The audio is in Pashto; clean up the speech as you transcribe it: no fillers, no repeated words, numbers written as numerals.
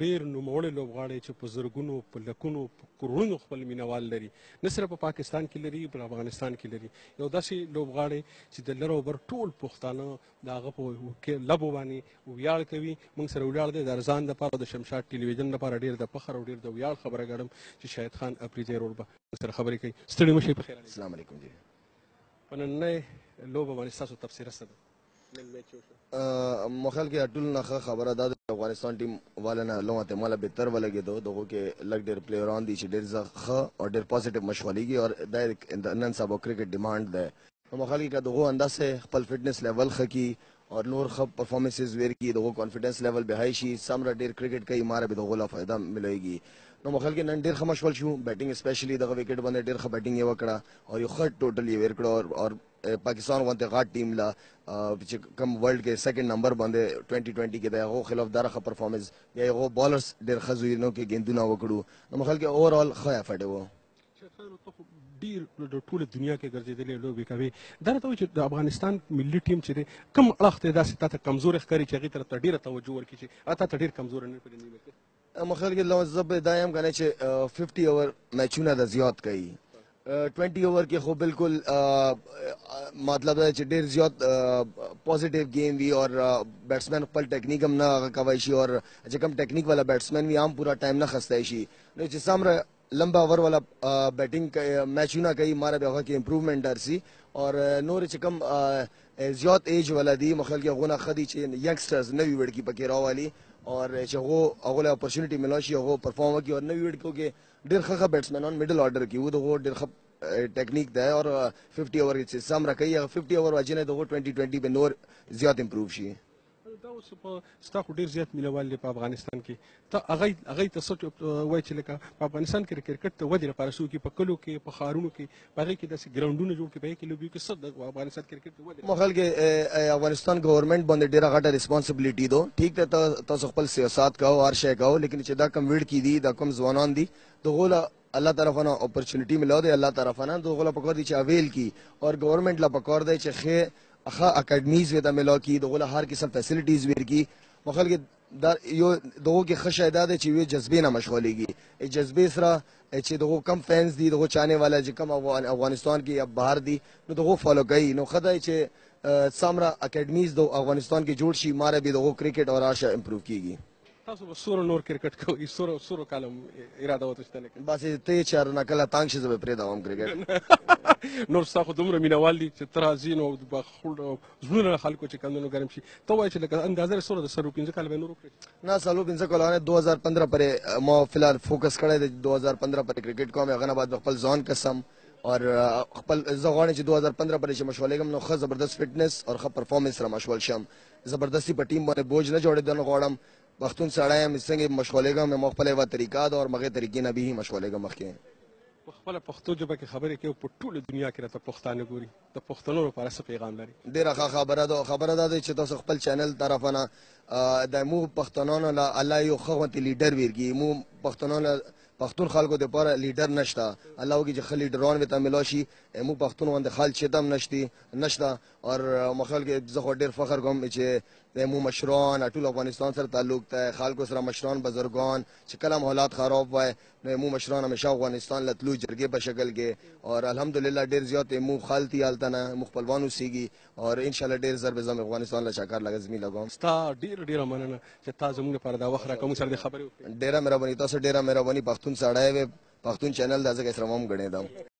ډېر نوموړي لوبغاړي چې په زرګونو په لکونو په کروڑونو خپل مینوال لري، نه صرف په پاکستان کې لري په افغانستان کې لري. یو داسې لوبغاړی چې د لر او بر ټول پښتانه د هغه په لبو باندې ویاړ کوي. موږ سره ولاړ دی د ارزان دپاره د شمشاد ټلویزیون لپاره ډېر د فخر او ډېر د ویاړ خبره ګڼم چې شاهد خان افریدی رول به موږ سره خبرې کوي. ستړي مه شئ، په خیر. السلام علیکم جی. په نننۍ لوبه باندې ستاسو تبصره څه ده؟ مخال کې ټول نه خبره ده د افغانستان ټیم والا نه لومته مالا بهتر ولګېدو دغه کې لږ ډېر پلیران دي چې ډېر ښه او ډېر پازیټیو مشغولېږي او د نن سبا کرکټ ډیمانډ ده. مخال کې دغه اندازه خپل فټنس لیول ښه کړي اور نور ښه پرفارمنسز ورکړي، دغه کانفیډنس لیول به هاي شي، سمره ډېر کرکټ کوي ماره به دغه لا فائدہ ملويږي. نو مخال کې نن ډېر ښه مشغول شو بیټینګ اسپیشلی دغه وکټ باندې ډېر ښه بیټینګ یې وکړه او یو ښه ټوټل یې ور کړو اور پاکستان غونډه غاټ ټیم لا چې کوم ورلد کې سیکنډ نمبر باندې 2020 کې د هغه خلاف دغه پرفارمنس یا هغه بالرز ډېر خزوینو کې ګیندونه وکړو. نو مخال کې اوورال ښه افټ وو. ډېر د ټوله دنیا کې ګرځېدلې لوبې کوي. دا راته وایي چې د افغانستان ملي ټیم چې دی کوم اړخ ته داسې تا ته کمزوری ښکاري چې هغې طرف ته ډېره توجه ورکړي چې تا ته ډېر کمزوری نه پرې نیول کړي؟ مخال کې زه به دا یم کنه چې 50 اوور میچونه د زیات کوي. 20 اوور کې خو بالکل مطلب دا چې ډېر زیات پازیټیو گیم وي اور بیټسمین خپل ټیکنیک هم نه کوي شي اور چې کوم ټیکنیک والا بیټسمین وي هم پورا ټایم نه خسته شي. نو چې سمره لمبا اوور والا بیٹنگ میچونه کوي ماره به هغه کې امپروومنت درسي اور نور چې کوم زیات ایج والا دي مخال کې غونه خدي چې ینګسټرز نوی وړکی پکې راوالي اور چې هغه اپورچونټی ملو شي هغه پرفارم وکړي اور نوی وړکو کې ډېر ښه بیټسمنان میډل آرډر کې وو دغه ډېر ښه ټیکنیک ده اور 50 اوور کې سم راکوي 50 اوور واجنه دغه 2020 به نور زیات امپروو شي. دا اوس په ستا خو ډېر زیات مینوال دی په افغانستان کې، ته هغې ته څه وایي چې لکه په افغانستان کې د کرکټ د ودې لپاره څه وکړي، په کلیو کې په ښارونو کې په هغې کې داسې ګراونډونه جوړ کړي په هغې کې لوبې وکړي، څه د افغانستان کرکټ د ودې مخال کې افغانستان گورنمنٹ باندې ډېره غټه ریسپانسبিলিټي دو. ٹھیک ده تاسو خپل سیاست کوو هر شی کوو لیکن چې دا کم ویډ کې دي دا کم ځوانان دي دغه الله طرفانه اپورچونټي ملو دی الله طرفانه دغه پکور دي چې اویل کی اور گورنمنٹ لا پکور دی چې خه اکیډمیز ودا ملو کی دغه هر قسم فیسلټیز ور کی. مخال کې دا یو دغه کې ښه شایده ده چې وی جذبې نه مشغولېږي جذبې سره چې دغه کم فینس دي دغه چانه والا چې کم افغانستان کې یا بهر دي نو دغه فالو کوي. نو خدای چې سامره اکیډمیز د افغانستان کې جوړ شي ماره به دغه کرکټ اور آشه امپروو کیږي. تاسو به سوره نور کرکټ کوئ، سوره کالم اراده وتشته لیکن بس ته چار نه کله تانګ شي زه پرې دوام کرکټ نور څخه دومره مینوال دي چې ترازین او زړونه خلکو چې کندنو ګرم شي. ته وایي چې لکه اندازه سوره د سرو 15 کال به نور وکړي؟ نه سالو 15 کال 2015 پرې ما فلحال فوکس کړی د 2015 پر کرکټ کوم هغه نه بعد خپل ځان قسم اور خپل زغونه چې 2015 پرې چې مشغولېږم نو ښه زبردست فټنس اور ښه پرفارمنس سره مشغول شم. زبردستی په ټیم باندې بوج نه جوړېدل غواړم پښتون سړی یم څنګه مشغولېږم مې خپل یوه طریقه ده اور مغې طریقې نه به مشغولېږم مخکې په خپله پښتو ژبه کې خبرې کوي په ټوله دنیا کې راته پښتانه ګوري د پښتنو لپاره څه پیغام لري؟ ډېره ښه خبره ده چې تاسو خپل چینل طرفانه د مو پښتنانو له الله یو ښه غوندې لیډر ورکړي. مو پښتنانو پښتون خلکو دپاره لیډر نشته الله وکړي چې ښه لیډران ورته ملا شي. مو پښتون غوندې خلک چې هم نشته اور مخال کې زه خو ډېر فخر کوم چې مو مشران ټول افغانستان سره تعلق ته خلکو سره مشران بزرگان چې کله هم حالات خراب وای نو مو مشران همیشه افغانستان لتلو جرګې په شکل کې اور الحمدلله ډېر زیات مو خالتي حالتنه مخبلوان اوسېږي اور ان شاء الله ډېر زر به زم افغانستان له چکر لګزمي لګوم. ستا ډېره مننه چې تا زموږ لپاره دا وخت راکړ موږ سره د خبرې وکړې. ډېره مهرباني تاسو ډېره مهرباني پښتون سړی پښتون چینل دا ځکه سره هم غړېدم.